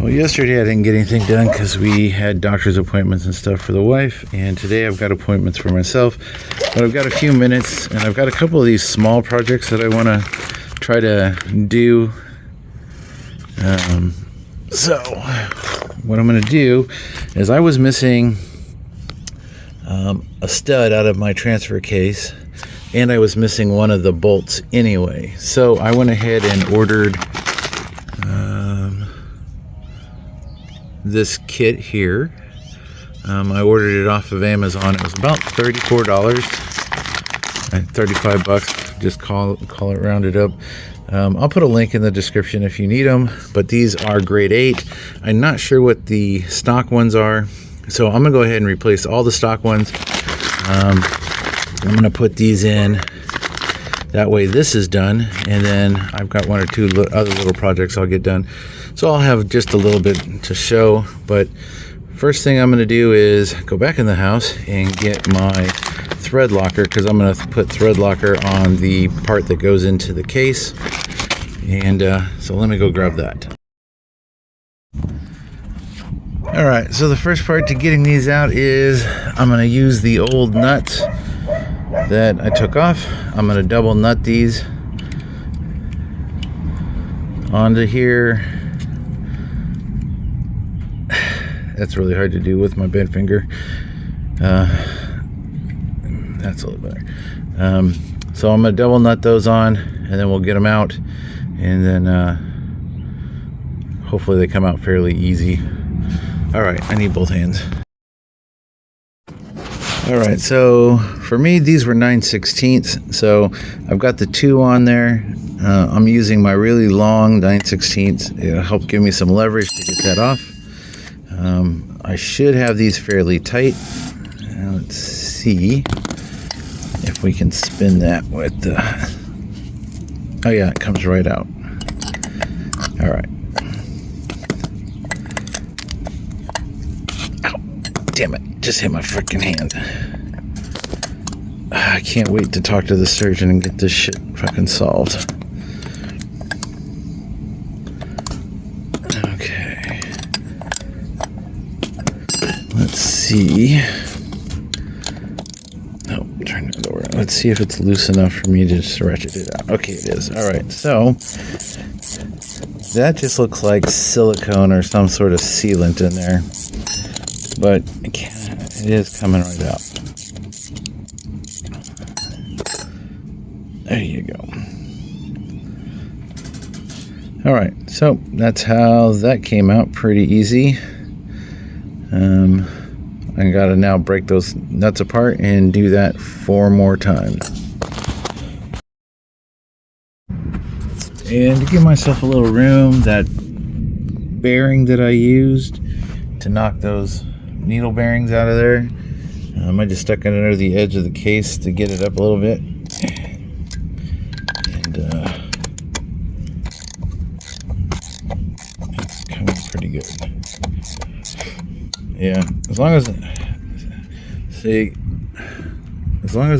Well, yesterday I didn't get anything done because we had doctor's appointments and stuff for the wife, and today I've got appointments for myself. But I've got a few minutes, and I've got a couple of these small projects that I want to try to do. So what I'm going to do is I was missing a stud out of my transfer case, and I was missing one of the bolts anyway. So I went ahead and ordered this kit here. I ordered it off of Amazon. It was about $34, 35 bucks. Just call it rounded up. I'll put a link in the description if you need them, but these are grade 8. I'm not sure what the stock ones are, so I'm gonna go ahead and replace all the stock ones. I'm gonna put these in, that way this is done, and then I've got one or two other little projects I'll get done, so I'll have just a little bit to show. But first thing I'm gonna do is go back in the house and get my thread locker, because I'm going to put thread locker on the part that goes into the case, and so let me go grab that. Alright, so the first part to getting these out is I'm going to use the old nuts that I took off. I'm going to double nut these onto here. That's really hard to do with my bent finger. That's a little better. So I'm going to double nut those on, and then we'll get them out, and then hopefully they come out fairly easy. Alright, I need both hands. Alright, so for me these were 9/16, so I've got the 2 on there. I'm using my really long 9/16. It'll help give me some leverage to get that off. I should have these fairly tight. Let's see if we can spin that with the... Oh yeah, it comes right out. All right. Ow, damn it, just hit my freaking hand. I can't wait to talk to the surgeon and get this shit fucking solved. Okay. Let's see. Let's see if it's loose enough for me to just ratchet it out. Okay, it is. All right, so that just looks like silicone or some sort of sealant in there, but it is coming right out. There you go. All right, so that's how that came out, pretty easy. I gotta now break those nuts apart and do that 4 more times. And to give myself a little room, that bearing that I used to knock those needle bearings out of there, I just stuck it under the edge of the case to get it up a little bit. And it's coming pretty good. Yeah, as long as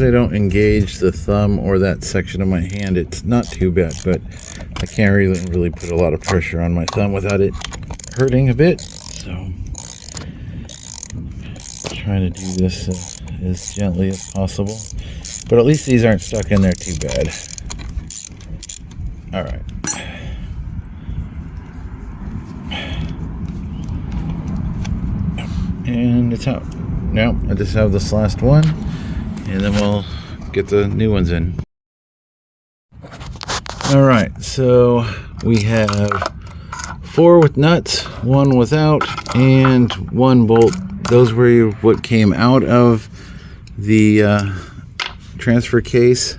I don't engage the thumb or that section of my hand, it's not too bad, but I can't really put a lot of pressure on my thumb without it hurting a bit. So trying to do this as gently as possible, but at least these aren't stuck in there too bad. All right. And it's out. Now I just have this last one, and then we'll get the new ones in. Alright, so we have 4 with nuts, 1 without, and 1 bolt. Those were what came out of the transfer case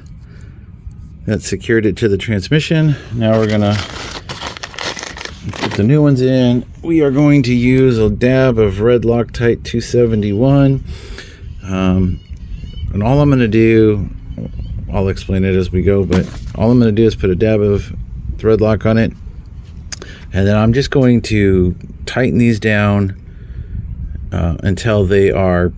that secured it to the transmission. Now we're gonna put the new ones in. We are going to use a dab of red Loctite 271, and all I'm going to do, I'll explain it as we go, but all I'm going to do is put a dab of thread lock on it, and then I'm just going to tighten these down until they are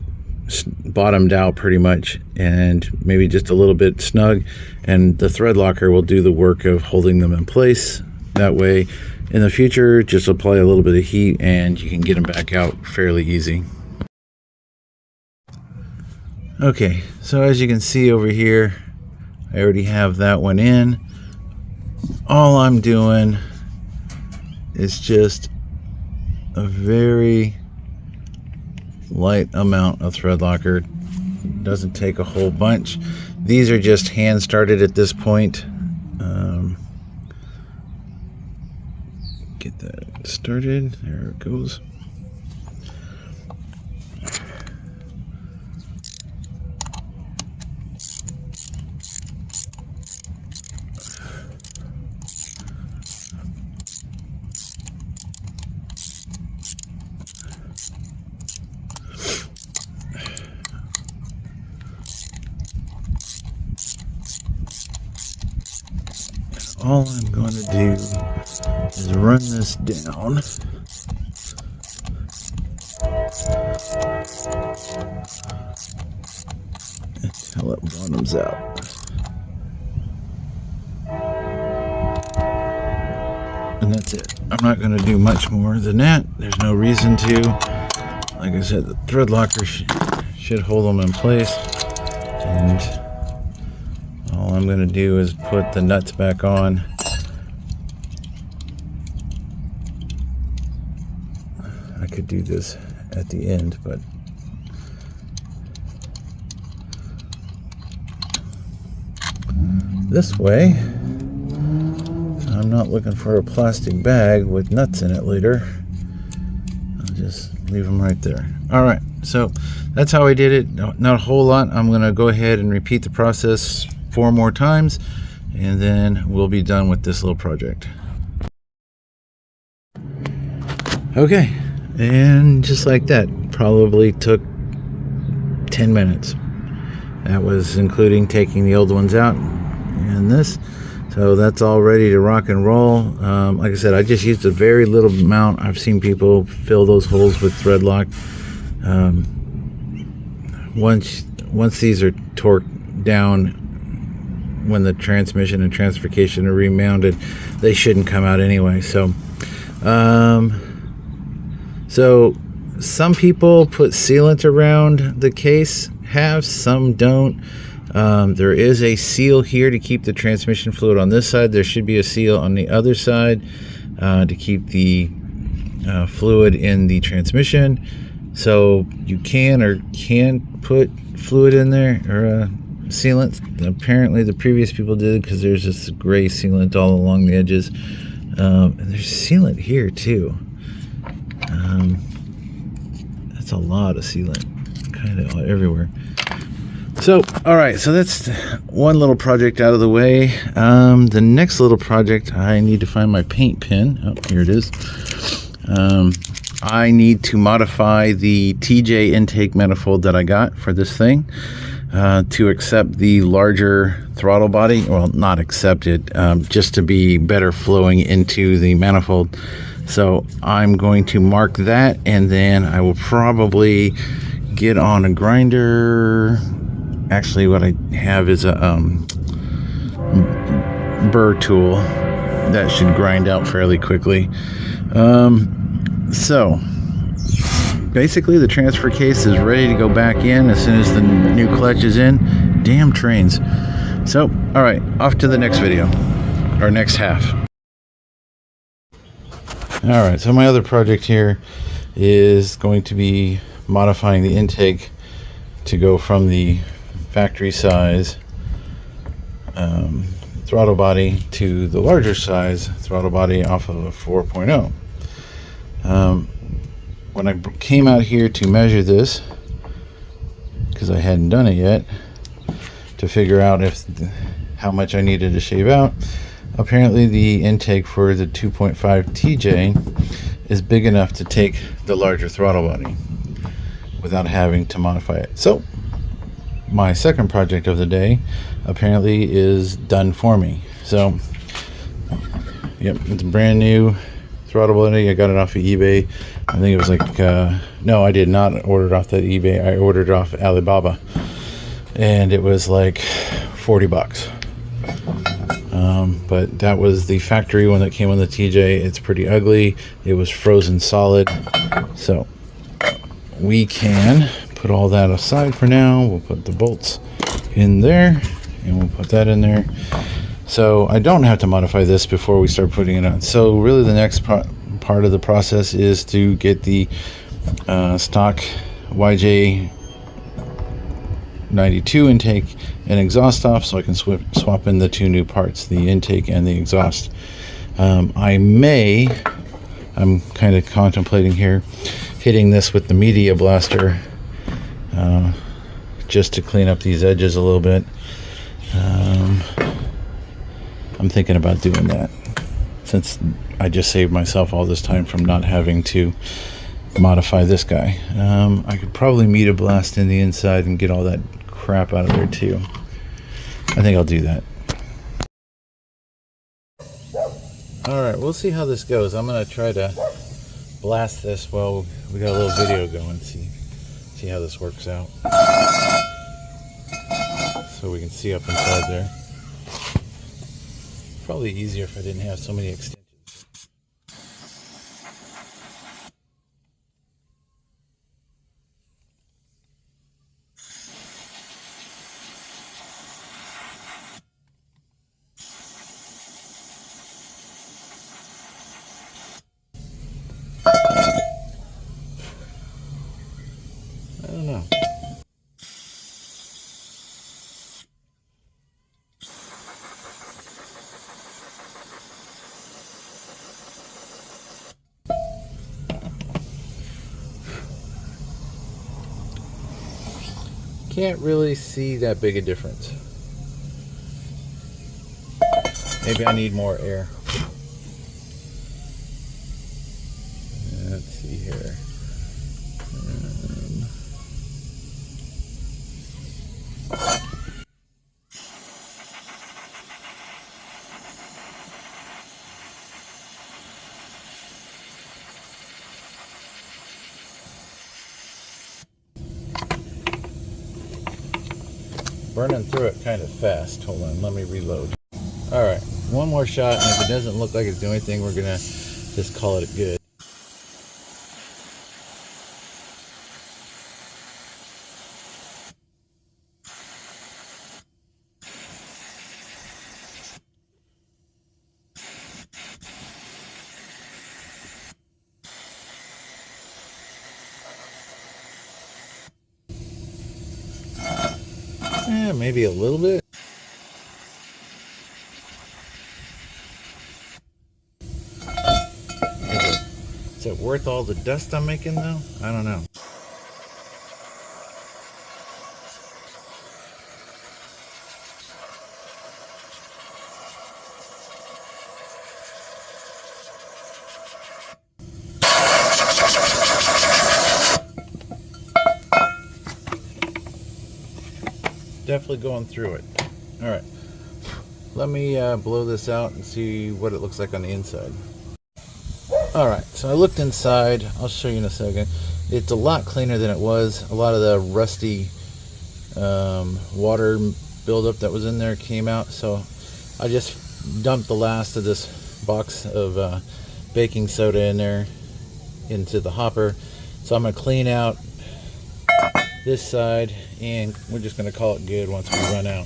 bottomed out pretty much, and maybe just a little bit snug, and the thread locker will do the work of holding them in place. That way in the future, just apply a little bit of heat and you can get them back out fairly easy. Okay, so as you can see over here, I already have that one in. All I'm doing is just a very light amount of thread locker. Doesn't take a whole bunch. These are just hand started at this point. Get that started. There it goes. All I'm going to do is run this down until it bottoms out. And that's it. I'm not going to do much more than that. There's no reason to. Like I said, the thread locker should hold them in place. And all I'm going to do is put the nuts back on. I could do this at the end, but this way I'm not looking for a plastic bag with nuts in it later. I'll just leave them right there. All right, so that's how I did it. Not a whole lot. I'm going to go ahead and repeat the process 4 more times, and then we'll be done with this little project. Okay, and just like that, probably took 10 minutes. That was including taking the old ones out and this. So that's all ready to rock and roll. Like I said, I just used a very little amount. I've seen people fill those holes with thread lock. Once these are torqued down, when the transmission and transfercation are remounted, they shouldn't come out anyway. So some people put sealant around the case, some don't. There is a seal here to keep the transmission fluid on this side. There should be a seal on the other side to keep the fluid in the transmission. So you can or can't put fluid in there, or sealant. Apparently the previous people did, because there's this gray sealant all along the edges. And there's sealant here too. That's a lot of sealant, kind of everywhere. So, all right, so that's one little project out of the way. The next little project, I need to find my paint pen. Oh, here it is. I need to modify the TJ intake manifold that I got for this thing to accept the larger throttle body. Well, not accept it, just to be better flowing into the manifold. So I'm going to mark that, and then I will probably get on a grinder. Actually, what I have is a burr tool that should grind out fairly quickly. So basically the transfer case is ready to go back in as soon as the new clutch is in. Damn trains. So, all right, off to the next video, or next half. All right, so my other project here is going to be modifying the intake to go from the factory size throttle body to the larger size throttle body off of a 4.0. When I came out here to measure this, because I hadn't done it yet, to figure out how much I needed to shave out, apparently the intake for the 2.5 TJ is big enough to take the larger throttle body without having to modify it. So my second project of the day apparently is done for me. So yep, it's brand new throttle body. I got it off of eBay. I think it was like no, I did not order it off that eBay. I ordered it off Alibaba, and it was like $40. But that was the factory one that came on the TJ. It's pretty ugly. It was frozen solid. So we can put all that aside for now. We'll put the bolts in there, and we'll put that in there. So I don't have to modify this before we start putting it on. So really the next part of the process is to get the stock YJ 92 intake and exhaust off, so I can swap in the two new parts, the intake and the exhaust. I'm kind of contemplating here hitting this with the media blaster just to clean up these edges a little bit. I'm thinking about doing that since I just saved myself all this time from not having to modify this guy. I could probably media blast in the inside and get all that crap out of there too. I think I'll do that. Alright, we'll see how this goes. I'm going to try to blast this while we got a little video going, see how this works out. So we can see up inside there. Probably easier if I didn't have so many extensions. I don't know. Can't really see that big a difference. Maybe I need more air. Let's see here. Burning through it kind of fast. Hold on, let me reload. Alright, one more shot, and if it doesn't look like it's doing anything, we're gonna just call it good. Maybe a little bit. Is it worth all the dust I'm making though? I don't know. Definitely going through it. Alright, let me blow this out and see what it looks like on the inside. Alright, so I looked inside. I'll show you in a second. It's a lot cleaner than it was. A lot of the rusty water buildup that was in there came out, so I just dumped the last of this box of baking soda in there into the hopper. So I'm going to clean out this side, and we're just going to call it good once we run out.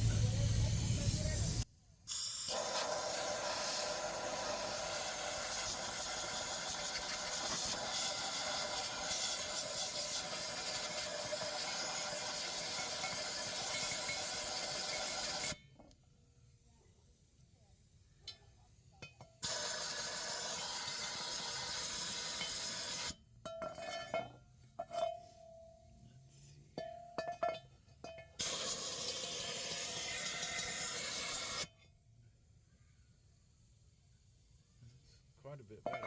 Quite a bit better.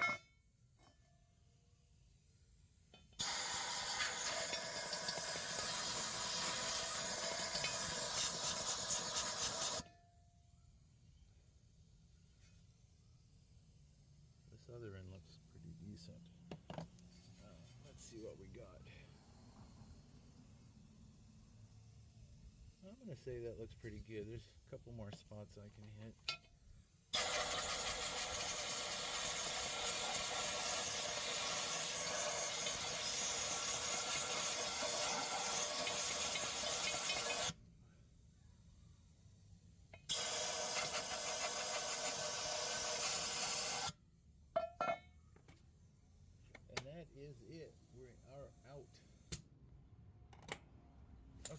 This other end looks pretty decent. Let's see what we got. I'm going to say that looks pretty good. There's a couple more spots I can hit.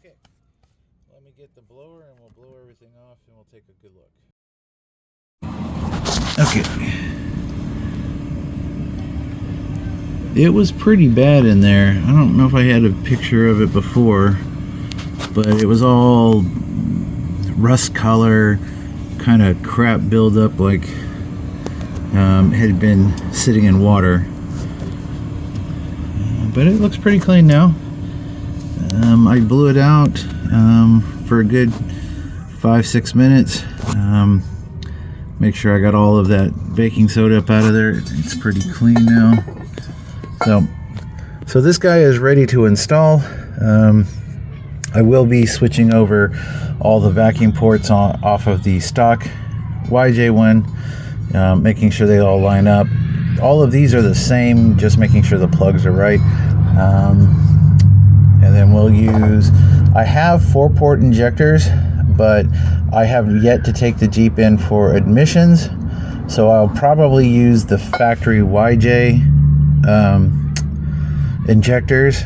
Okay, let me get the blower and we'll blow everything off and we'll take a good look. Okay. It was pretty bad in there. I don't know if I had a picture of it before, but it was all rust color, kind of crap buildup, like had been sitting in water. But it looks pretty clean now. I blew it out for a good 5-6 minutes. Make sure I got all of that baking soda up out of there. It's pretty clean now. So this guy is ready to install. I will be switching over all the vacuum ports off of the stock YJ one, making sure they all line up. All of these are the same, just making sure the plugs are right. And then we'll use, I have 4-port injectors, but I have yet to take the Jeep in for admissions. So I'll probably use the factory YJ injectors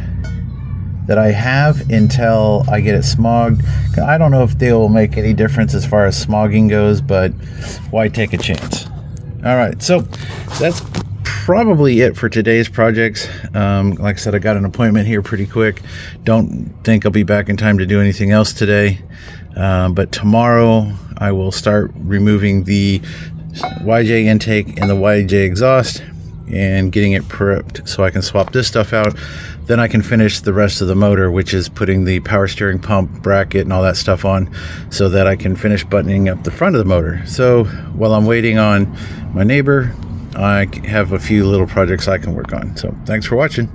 that I have until I get it smogged. I don't know if they will make any difference as far as smogging goes, but why take a chance? All right, so that's probably it for today's projects. Like I said, I got an appointment here pretty quick. Don't think I'll be back in time to do anything else today, but tomorrow I will start removing the YJ intake and the YJ exhaust and getting it prepped so I can swap this stuff out. Then I can finish the rest of the motor, which is putting the power steering pump bracket and all that stuff on, so that I can finish buttoning up the front of the motor. So while I'm waiting on my neighbor, I have a few little projects I can work on. So thanks for watching.